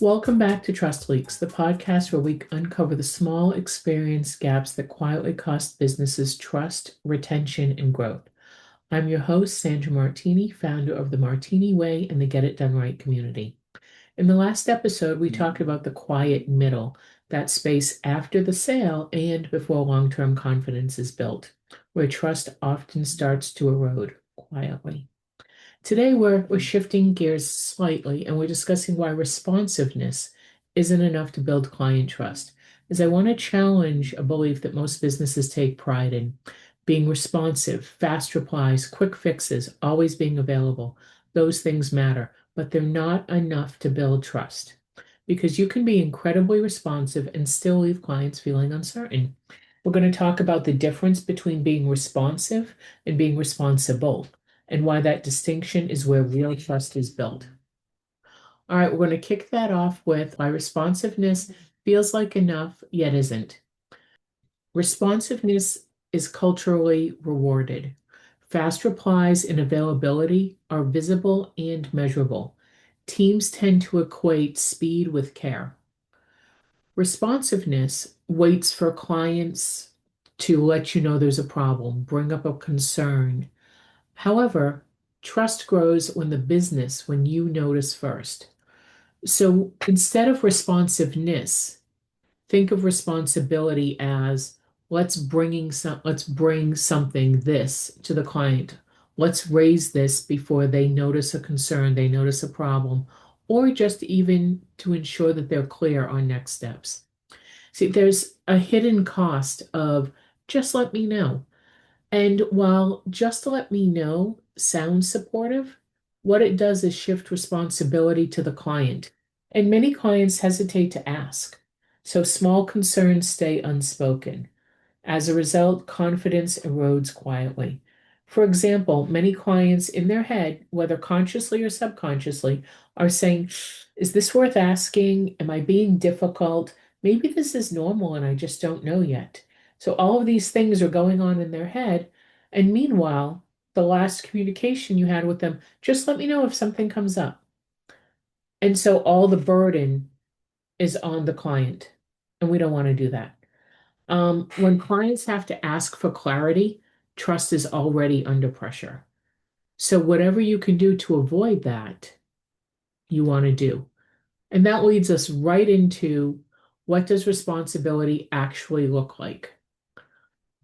Welcome back to Trust Leaks, the podcast where we uncover the small experience gaps that quietly cost businesses trust, retention, and growth. I'm your host, Sandra Martini, founder of the Martini Way and the Get It Done Right community. In the last episode, we talked about the quiet middle, that space after the sale and before long-term confidence is built, where trust often starts to erode quietly. Today, we're shifting gears slightly and we're discussing why responsiveness isn't enough to build client trust. As I want to challenge a belief that most businesses take pride in being responsive, fast replies, quick fixes, always being available. Those things matter, but they're not enough to build trust because you can be incredibly responsive and still leave clients feeling uncertain. We're going to talk about the difference between being responsive and being responsible and why that distinction is where real trust is built. All right, we're going to kick that off with why responsiveness feels like enough, yet isn't. Responsiveness is culturally rewarded. Fast replies and availability are visible and measurable. Teams tend to equate speed with care. Responsiveness waits for clients to let you know there's a problem, bring up a concern. However, trust grows when you notice first. So instead of responsiveness, think of responsibility as let's bring something this to the client. Let's raise this before they notice a concern, they notice a problem, or just even to ensure that they're clear on next steps. See, there's a hidden cost of just let me know. And while just to let me know sounds supportive, what it does is shift responsibility to the client. And many clients hesitate to ask. So small concerns stay unspoken. As a result, confidence erodes quietly. For example, many clients in their head, whether consciously or subconsciously, are saying, is this worth asking? Am I being difficult? Maybe this is normal and I just don't know yet. So all of these things are going on in their head. And meanwhile, the last communication you had with them, just let me know if something comes up. And so all the burden is on the client. And we don't want to do that. When clients have to ask for clarity, trust is already under pressure. So whatever you can do to avoid that, you want to do. And that leads us right into what does responsibility actually look like?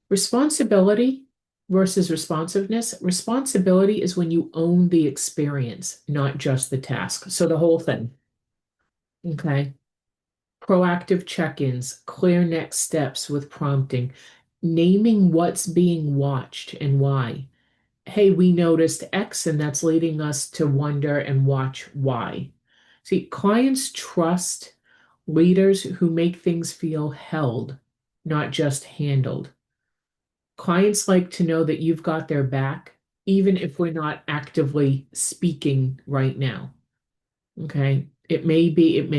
Responsibility versus responsiveness. Responsibility is when you own the experience, not just the task. So the whole thing. Okay. Proactive check-ins, clear next steps with prompting, naming what's being watched and why. Hey, we noticed X and that's leading us to wonder and watch Y. See, clients trust leaders who make things feel held, not just handled. Clients like to know that you've got their back, even if we're not actively speaking right now. Okay. It may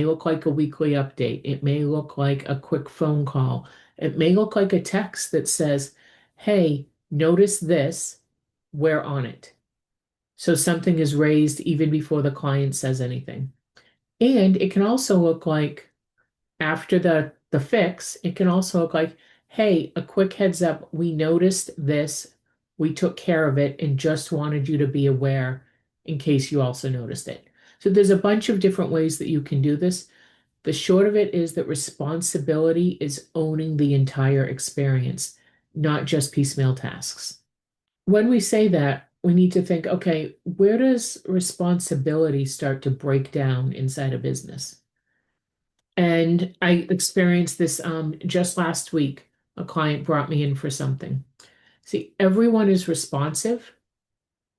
look like a weekly update. It may look like a quick phone call. It may look like a text that says, hey, notice this, we're on it. So something is raised even before the client says anything. And it can also look like after the fix, it can also look like, hey, a quick heads up, we noticed this, we took care of it, and just wanted you to be aware in case you also noticed it. So there's a bunch of different ways that you can do this. The short of it is that responsibility is owning the entire experience, not just piecemeal tasks. When we say that, we need to think, okay, where does responsibility start to break down inside a business? And I experienced this just last week. A client brought me in for something. See, everyone is responsive.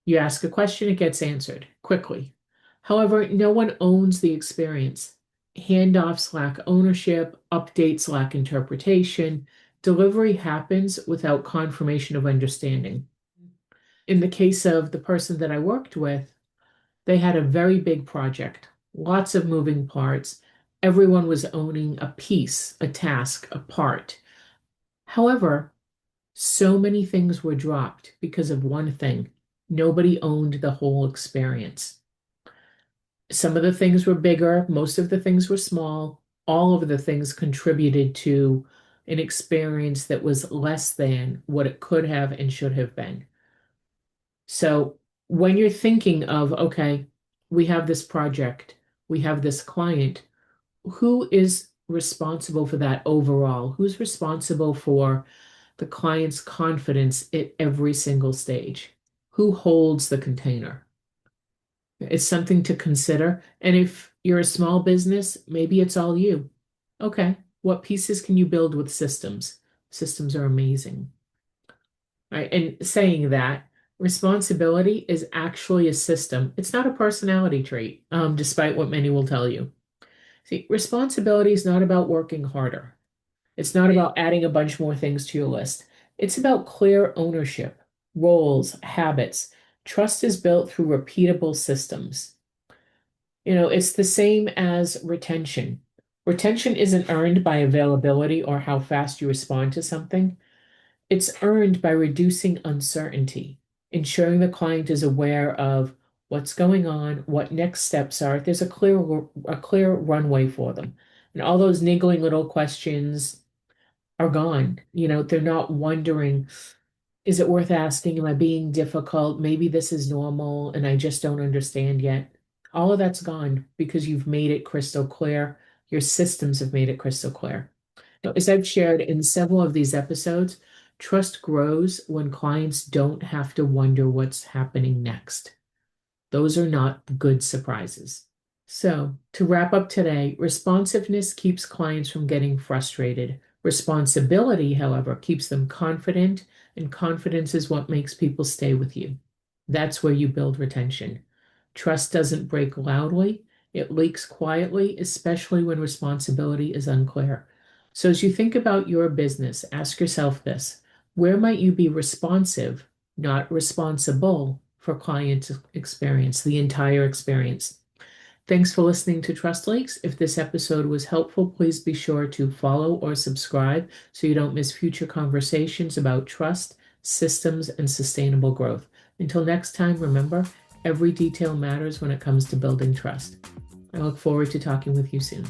You ask a question, it gets answered quickly. However, no one owns the experience. Handoffs lack ownership, updates lack interpretation. Delivery happens without confirmation of understanding. In the case of the person that I worked with, they had a very big project, lots of moving parts. Everyone was owning a piece, a task, a part. However, so many things were dropped because of one thing. Nobody owned the whole experience. Some of the things were bigger, most of the things were small. All of the things contributed to an experience that was less than what it could have and should have been. So when you're thinking of, okay, we have this project, we have this client, who is responsible for that overall? Who's responsible for the client's confidence at every single stage? Who holds the container? It's something to consider. And if you're a small business, maybe it's all you. Okay, what pieces can you build with systems? Systems are amazing. Right? And saying that responsibility is actually a system. It's not a personality trait, despite what many will tell you. See, responsibility is not about working harder. It's not about adding a bunch more things to your list. It's about clear ownership, roles, habits. Trust is built through repeatable systems. It's the same as retention. Retention isn't earned by availability or how fast you respond to something. It's earned by reducing uncertainty, ensuring the client is aware of what's going on, what next steps are. There's a clear runway for them. And all those niggling little questions are gone. They're not wondering, is it worth asking? Am I being difficult? Maybe this is normal and I just don't understand yet. All of that's gone because you've made it crystal clear. Your systems have made it crystal clear. Now, as I've shared in several of these episodes, trust grows when clients don't have to wonder what's happening next. Those are not good surprises. So, to wrap up today, responsiveness keeps clients from getting frustrated. Responsibility, however, keeps them confident, and confidence is what makes people stay with you. That's where you build retention. Trust doesn't break loudly, it leaks quietly, especially when responsibility is unclear. So, as you think about your business, ask yourself this: where might you be responsive, not responsible, for client experience, the entire experience? Thanks for listening to Trust Lakes. If this episode was helpful, please be sure to follow or subscribe so you don't miss future conversations about trust, systems, and sustainable growth. Until next time, remember, every detail matters when it comes to building trust. I look forward to talking with you soon.